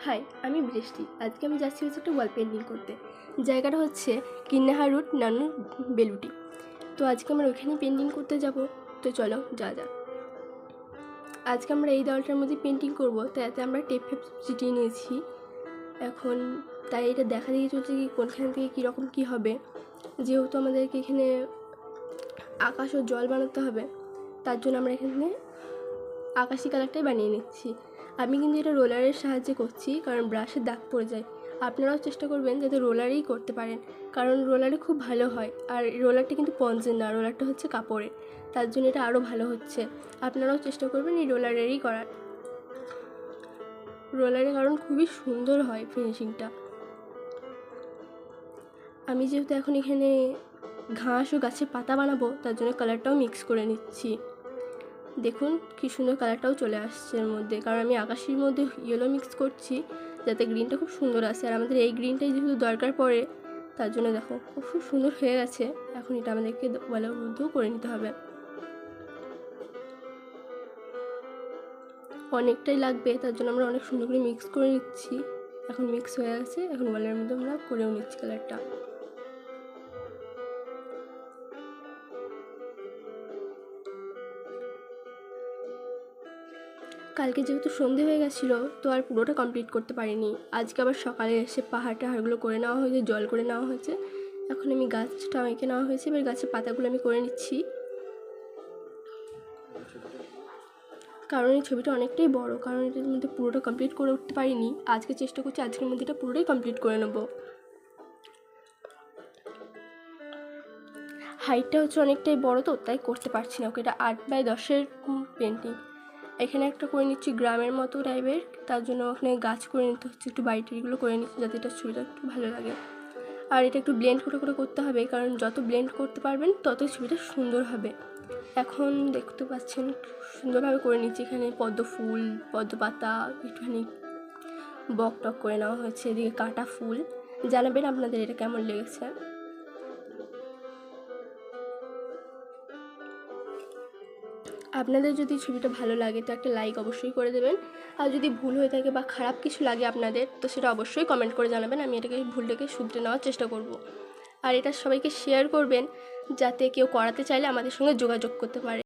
High, আমি বৃষ্টি। আজকে আমি যাচ্ছি একটা ওয়াল পেন্টিং করতে। জায়গাটা হচ্ছে কিন্নাহা রোড, নানুর বেলুটি। তো আজকে আমরা ওইখানে পেন্টিং করতে যাব। তো চলো যা যাক। আজকে আমরা এই দেওয়ালটার মধ্যে পেন্টিং করব, তাই এতে আমরা টেপ ফেপ চিটিয়ে নিয়েছি। এখন তাই এটা দেখা দেখি চলছে কি কোনখান থেকে কীরকম কী হবে। যেহেতু আমাদেরকে এখানে আকাশ ও জল বানাতে হবে, তার জন্য আমরা এখানে আকাশি কালারটাই বানিয়ে নিচ্ছি। আমি কিন্তু এটা রোলারের সাহায্যে করছি, কারণ ব্রাশের দাগ পড়ে যায়। আপনারাও চেষ্টা করবেন যাতে রোলারেই করতে পারেন, কারণ রোলারে খুব ভালো হয়। আর রোলারটা কিন্তু স্পঞ্জের না, রোলারটা হচ্ছে কাপড়ের, তার জন্য এটা আরও ভালো হচ্ছে। আপনারাও চেষ্টা করবেন এই রোলারেরই করার। রোলারে কারণ খুবই সুন্দর হয় ফিনিশিংটা। আমি যেহেতু এখন এখানে ঘাস ও গাছের পাতা বানাবো, তার জন্য কালারটাও মিক্স করে নিচ্ছি। দেখুন কি সুন্দর কালারটাও চলে আসছে এর মধ্যে, কারণ আমি আকাশির মধ্যে ইয়েলো মিক্স করছি যাতে গ্রিনটা খুব সুন্দর আসে। আর আমাদের এই গ্রিনটাই যেহেতু দরকার পড়ে, তার জন্য দেখো খুব সুন্দর হয়ে গেছে। এখন এটা আমাদেরকে ওয়ালের মধ্যেও করে নিতে হবে। অনেকটাই লাগবে, তার জন্য আমরা অনেক সুন্দর করে মিক্স করে নিচ্ছি। এখন মিক্স হয়ে গেছে, এখন ওয়ালের মধ্যে আমরা করেও নিচ্ছি কালারটা। কালকে যেহেতু সন্ধে হয়ে গেছিলো, তো আর পুরোটা কমপ্লিট করতে পারিনি। আজকে আবার সকালে এসে পাহাড় টাহাড়গুলো করে নেওয়া হয়েছে, জল করে নেওয়া হয়েছে। এখন আমি গাছটা এঁকে নেওয়া হয়েছে, এবার গাছের পাতাগুলো আমি করে নিচ্ছি। কারণ এই ছবিটা অনেকটাই বড়, কারণ এটার মধ্যে পুরোটা কমপ্লিট করে উঠতে পারিনি। আজকে চেষ্টা করছি আজকের মধ্যে এটা পুরোটাই কমপ্লিট করে নেব। হাইটটা হচ্ছে অনেকটাই বড়, তো তাই করতে পারছি না ওকে। এটা 8x10-এর পেন্টিং। এখানে একটা করে নিচ্ছি গ্রামের মতো টাইপের, তার জন্য ওখানে গাছ করে নিতে হচ্ছে, একটু বাড়িটারিগুলো করে নিচ্ছি যাতে এটা ছবিটা একটু ভালো লাগে। আর এটা একটু ব্লেন্ড করে করে করতে হবে, কারণ যত ব্লেন্ড করতে পারবেন ততই ছবিটা সুন্দর হবে। এখন দেখতে পাচ্ছেন সুন্দরভাবে করে নিচ্ছি। এখানে পদ্ম ফুল, পদ্ম পাতা, একটুখানি বক টক করে নেওয়া হয়েছে। এদিকে কাটা ফুল। জানাবেন আপনাদের এটা কেমন লেগেছে। আপনাদের যদি ছবিটা ভালো লাগে তো একটা লাইক অবশ্যই করে দেবেন। আর যদি ভুল হয়ে থাকে বা খারাপ কিছু লাগে আপনাদের, তো সেটা অবশ্যই কমেন্ট করে জানাবেন। আমি এটাকে ভুলটাকে শুধরে নেওয়ার চেষ্টা করব। আর এটা সবাইকে শেয়ার করবেন, যাতে কেউ করাতে চাইলে আমাদের সঙ্গে যোগাযোগ করতে পারে।